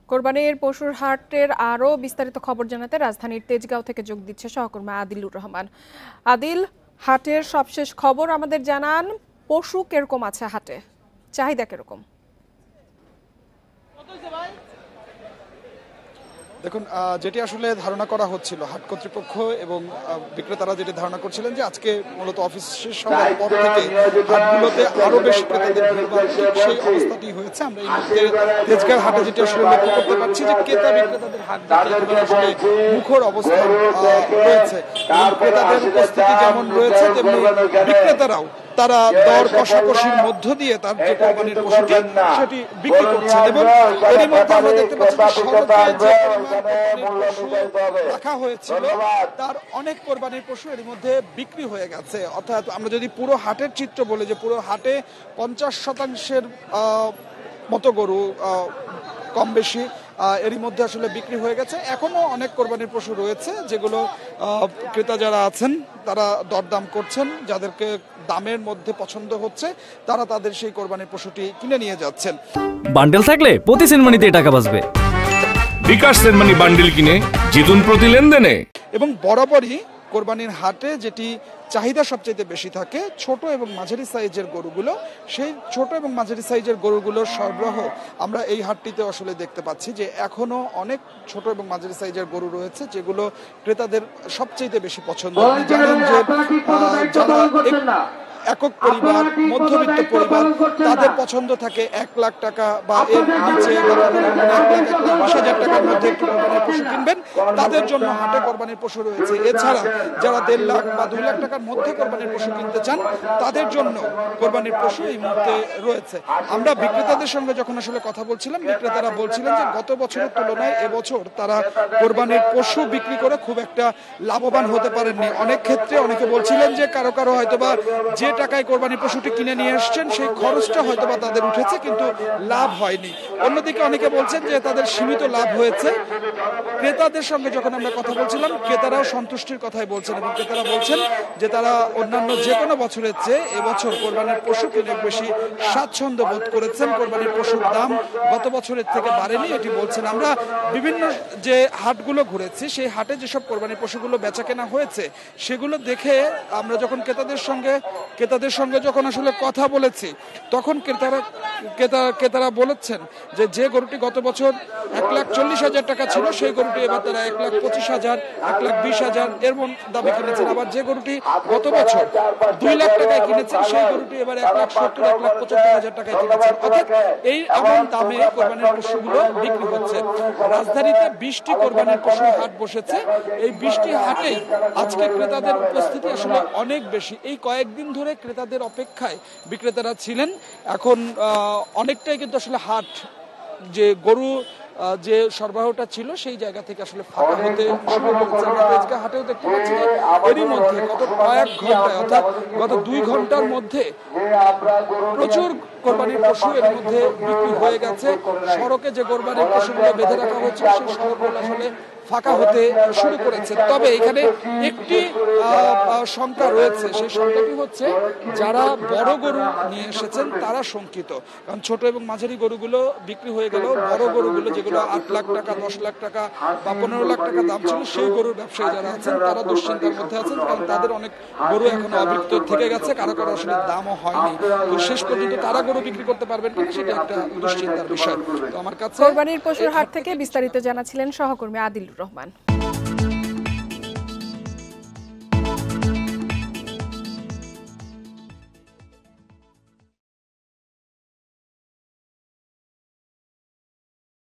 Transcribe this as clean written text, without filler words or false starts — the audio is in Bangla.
কোরবানির পশুর হাটের আরো বিস্তারিত খবর জানাতে রাজধানীর তেজগাঁও থেকে যোগ দিচ্ছে সহকর্মী আদিলুর রহমান। আদিল, হাটের সবশেষ খবর আমাদের জানান। পশু কিরকম আছে হাটে, চাহিদা কিরকম? দেখুন, যেটি আসলে ধারণা করা হচ্ছিল হাট কর্তৃপক্ষ এবং বিক্রেতারা যেটি ধারণা করছিলেন যে আজকে মূলত অফিস শেষ হওয়ার পর থেকে হাটগুলোতে আরো বেশি ক্রেতাদের ভিড়, সেই অবস্থাটি হয়েছে। আমরা এই মুহূর্তে তেজগাঁও হাটে যেটি আসলে লক্ষ্য করতে পারছি যে ক্রেতা বিক্রেতাদের হাট দেখে আসলে মুখর অবস্থান রয়েছে। ক্রেতাদের উপস্থিতি যেমন রয়েছে তেমনি বিক্রেতারাও তারা দর কষাকষির মধ্য দিয়ে তার যে কোরবানির পশুটি সেটি বিক্রি করছেন এবং এর মধ্যে আমরা দেখতে পাচ্ছি সড়কে যে রাখা হয়েছিল তার অনেক কোরবানির পশু এর মধ্যে বিক্রি হয়ে গেছে। অর্থাৎ আমরা যদি পুরো হাটের চিত্র বলি যে পুরো হাটে 50% মতো গরু কম বেশি এরই মধ্যে আসলে বিক্রি হয়ে গেছে। এখনো অনেক কোরবানির পশু রয়েছে যেগুলো ক্রেতা যারা আছেন তারা দরদাম করছেন, যাদেরকে দামের মধ্যে পছন্দ হচ্ছে তারা তাদের সেই কোরবানির পশুটি কিনে নিয়ে যাচ্ছেন। বান্ডেল থাকলে প্রতি সেনমানিতে টাকা বাঁচবে। বিকাশ সেনমানি বান্ডেল কিনে জিতুন প্রতি লেনদেনে। এবং বরাবরই কোরবানির হাটে যেটি চাহিদা সবচেয়ে বেশি থাকে ছোট এবং মাঝারি সাইজের গরুগুলো, সেই ছোট এবং মাঝারি সাইজের গরুগুলোর সরবরাহ আমরা এই হাটটিতে আসলে দেখতে পাচ্ছি যে এখনো অনেক ছোট এবং মাঝারি সাইজের গরু রয়েছে যেগুলো ক্রেতাদের সবচেয়ে বেশি পছন্দ। জানেন যে যারা একক পরিবার, মধ্যবিত্ত পরিবার, তাদের পছন্দ থাকে 1 লাখ টাকা বা এর নিচে 1,20,000 টাকার মধ্যে একটু কোরবানির পশু কিনবেন, তাদের জন্য হাটে কোরবানির পশু রয়েছে। এছাড়া যারা 1.5 লাখ বা 2 লাখ টাকার মধ্যে কোরবানির পশু কিনতে চান তাদের জন্য কোরবানির পশু এই মুহূর্তে রয়েছে। আমরা বিক্রেতাদের সঙ্গে যখন আসলে কথা বলছিলাম, বিক্রেতারা বলছিলেন যে গত বছরের তুলনায় এবছর তারা কোরবানির পশু বিক্রি করে খুব একটা লাভবান হতে পারেননি। অনেক ক্ষেত্রে অনেকে বলছিলেন যে কারো হয়তোবা যে টাকায় কোরবানির পশুটি কিনে নিয়ে আসছেন সেই খরচটা হয়তোবা তাদের উঠেছে কিন্তু লাভ হয়নি। অন্যদিকে অনেকে বলছেন যে তাদের সীমিত লাভ হয়েছে। ক্রেতাদের সঙ্গে যখন আমরা কথা বলছিলাম ক্রেতারাও সন্তুষ্টির কথাই বলছেন এবং ক্রেতারা বলছেন যে তারা অন্যান্য যে কোনো বছরের চেয়ে এবছর কোরবানির পশু কিনে বেশি স্বাচ্ছন্দ্য বোধ করেছেন। কোরবানির পশুর দাম গত বছরের থেকে বাড়েনি এটি বলছেন। আমরা বিভিন্ন যে হাটগুলো ঘুরেছি সেই হাটে যেসব কোরবানির পশুগুলো বেচা কেনা হয়েছে সেগুলো দেখে আমরা যখন ক্রেতাদের সঙ্গে যখন আসলে কথা বলেছি তখন ক্রেতারা বলেছেন যে গরুটি গত বছর 1,40,000 টাকা ছিল সেই গরুটি এবার তারা 1,25,000, 1,20,000 এর দামে কিনেছেন। আবার যে গরুটি গত বছর 2 লাখ টাকায় কিনেছেন সেই গরুটি এবার 1,70,000, 1,75,000 টাকায় কিনেছেন। অর্থাৎ এই এমন দামে কোরবানির পশুগুলো বিক্রি হচ্ছে। রাজধানীতে 20টি কোরবানির পশুর হাট বসেছে। এই 20টি হাটেই আজকে ক্রেতাদের উপস্থিতি আসলে অনেক বেশি। এই কয়েকদিন ধরে ক্রেতাদের অপেক্ষায় বিক্রেতারা ছিলেন। এখন অনেকটাই কিন্তু আসলে হাট যে গরু যে সরবরাহটা ছিল সেই জায়গা থেকে আসলে ফাঁকা হতে শুরু করেছে। আমরা তেজগাঁও হাটেও দেখতে পাচ্ছি যে এরই মধ্যে গত কয়েক ঘন্টায় অর্থাৎ গত 2 ঘন্টার মধ্যে প্রচুর কোরবানির পশু এর মধ্যে বিক্রি হয়ে গেছে। সড়কে যে কোরবানির পশুগুলো বেঁধে রাখা হচ্ছে সেই সড়কগুলো আসলে ফাঁকা হতে শুরু করেছে। তবে এখানে একটি সংখ্যা রয়েছে, সেই সংখ্যাটি হচ্ছে যারা বড় গরু নিয়ে এসেছেন তারা শঙ্কিত। কারণ ছোট এবং মাঝারি গরুগুলো বিক্রি হয়ে গেলেও বড় গরুগুলো যেগুলো 8 লাখ টাকা, 10 লাখ টাকা বা 15 লাখ টাকা দাম ছিল সেই গরুর ব্যবসায়ী যারা আছেন তারা দুশ্চিন্তার মধ্যে আছেন। কারণ তাদের অনেক গরু এখনো অবিক্ত থেকে গেছে, কারো আসলে দামও হয়নি। তো শেষ পর্যন্ত তারা গরু বিক্রি করতে পারবেন কিনা সেটা একটা দুশ্চিন্তার বিষয়। তো আমার কাছে কোরবানির পশুর হাট থেকে বিস্তারিত জানাচ্ছিলেন সহকর্মী আদিলুর রহমান।